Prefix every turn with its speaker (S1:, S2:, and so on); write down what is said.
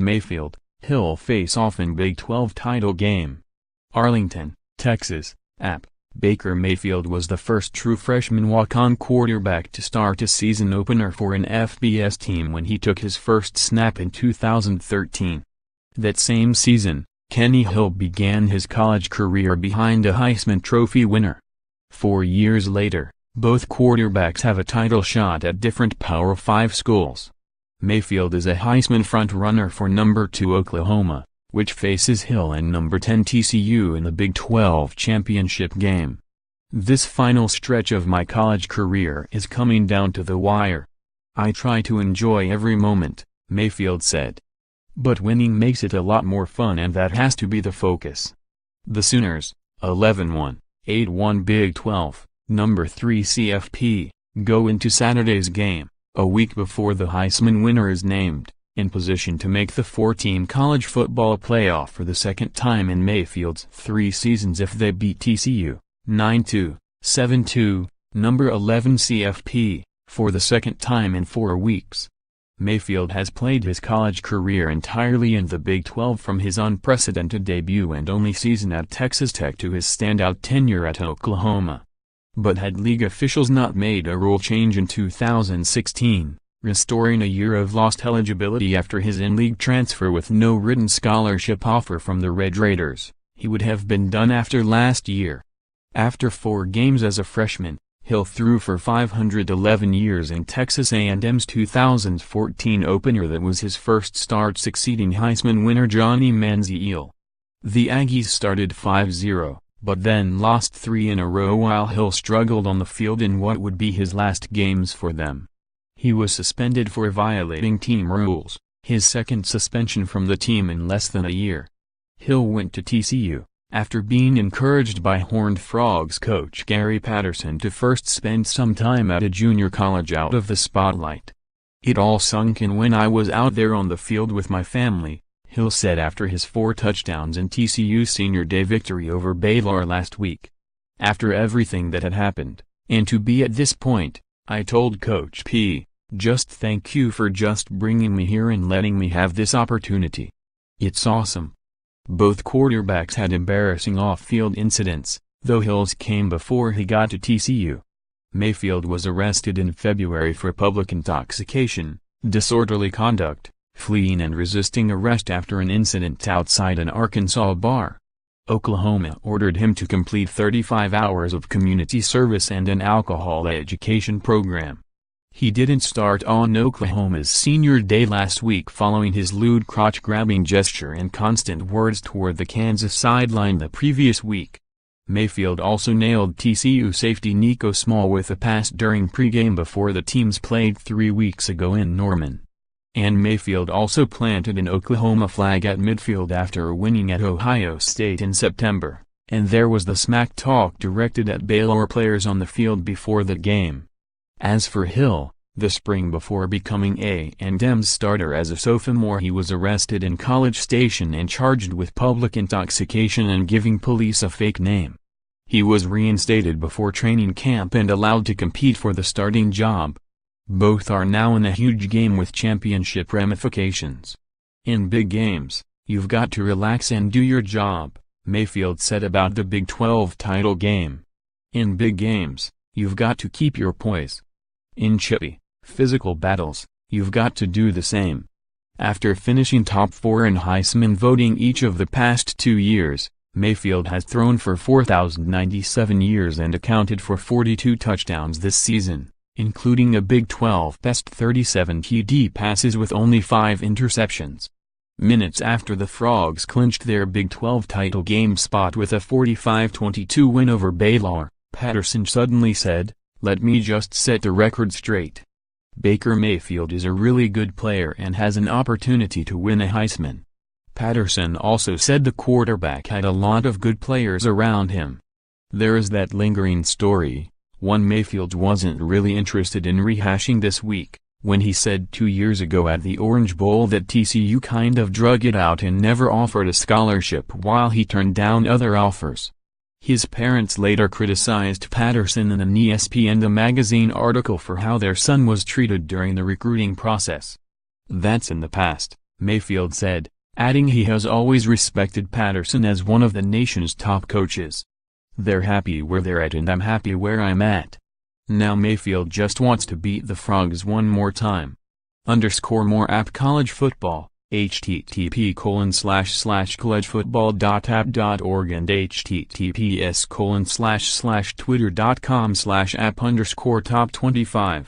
S1: Mayfield, Hill face off in Big 12 title game. Arlington, Texas, App. Baker Mayfield was the first true freshman walk-on quarterback to start a season opener for an FBS team when he took his first snap in 2013. That same season, Kenny Hill began his college career behind a Heisman Trophy winner. 4 years later, both quarterbacks have a title shot at different Power 5 schools. Mayfield is a Heisman front-runner for number 2 Oklahoma, which faces Hill and number 10 TCU in the Big 12 championship game. This final stretch of my college career is coming down to the wire. I try to enjoy every moment, Mayfield said. But winning makes it a lot more fun, and that has to be the focus. The Sooners, 11-1, 8-1 Big 12, number 3 CFP, go into Saturday's game, a week before the Heisman winner is named, in position to make the 4-team college football playoff for the second time in Mayfield's 3 seasons if they beat TCU, 9-2, 7-2, number 11 CFP, for the second time in 4 weeks. Mayfield has played his college career entirely in the Big 12 from his unprecedented debut and only season at Texas Tech to his standout tenure at Oklahoma. But had league officials not made a rule change in 2016, restoring a year of lost eligibility after his in-league transfer with no written scholarship offer from the Red Raiders, he would have been done after last year. After 4 games as a freshman, Hill threw for 511 yards in Texas A&M's 2014 opener that was his first start succeeding Heisman winner Johnny Manziel. The Aggies started 5-0, but then lost 3 in a row while Hill struggled on the field in what would be his last games for them. He was suspended for violating team rules, his second suspension from the team in less than a year. Hill went to TCU, after being encouraged by Horned Frogs coach Gary Patterson to first spend some time at a junior college out of the spotlight. "It all sunk in when I was out there on the field with my family," Hill said after his 4 touchdowns in TCU's senior day victory over Baylor last week. "After everything that had happened, and to be at this point, I told Coach P, just thank you for just bringing me here and letting me have this opportunity. It's awesome." Both quarterbacks had embarrassing off-field incidents, though Hill's came before he got to TCU. Mayfield was arrested in February for public intoxication, disorderly conduct, fleeing and resisting arrest after an incident outside an Arkansas bar. Oklahoma ordered him to complete 35 hours of community service and an alcohol education program. He didn't start on Oklahoma's senior day last week following his lewd crotch-grabbing gesture and constant words toward the Kansas sideline the previous week. Mayfield also nailed TCU safety Nico Small with a pass during pregame before the teams played 3 weeks ago in Norman. And Mayfield also planted an Oklahoma flag at midfield after winning at Ohio State in September, and there was the smack talk directed at Baylor players on the field before the game. As for Hill, the spring before becoming A&M's starter as a sophomore, he was arrested in College Station and charged with public intoxication and giving police a fake name. He was reinstated before training camp and allowed to compete for the starting job. Both are now in a huge game with championship ramifications. "In big games, you've got to relax and do your job," Mayfield said about the Big 12 title game. "In big games, you've got to keep your poise. In chippy, physical battles, you've got to do the same." After finishing top 4 in Heisman voting each of the past 2 years, Mayfield has thrown for 4,097 yards and accounted for 42 touchdowns this season, including a Big 12 best 37 TD passes with only 5 interceptions. Minutes after the Frogs clinched their Big 12 title game spot with a 45-22 win over Baylor, Patterson suddenly said, "Let me just set the record straight. Baker Mayfield is a really good player and has an opportunity to win a Heisman." Patterson also said the quarterback had a lot of good players around him. There is that lingering story, one Mayfield wasn't really interested in rehashing this week, when he said 2 years ago at the Orange Bowl that TCU kind of drug it out and never offered a scholarship while he turned down other offers. His parents later criticized Patterson in an ESPN The Magazine article for how their son was treated during the recruiting process. That's in the past, Mayfield said, adding he has always respected Patterson as one of the nation's top coaches. "They're happy where they're at and I'm happy where I'm at. Now Mayfield just wants to beat the Frogs one more time." More app college football, http://collegefootball.app.org and https://twitter.com/app_top25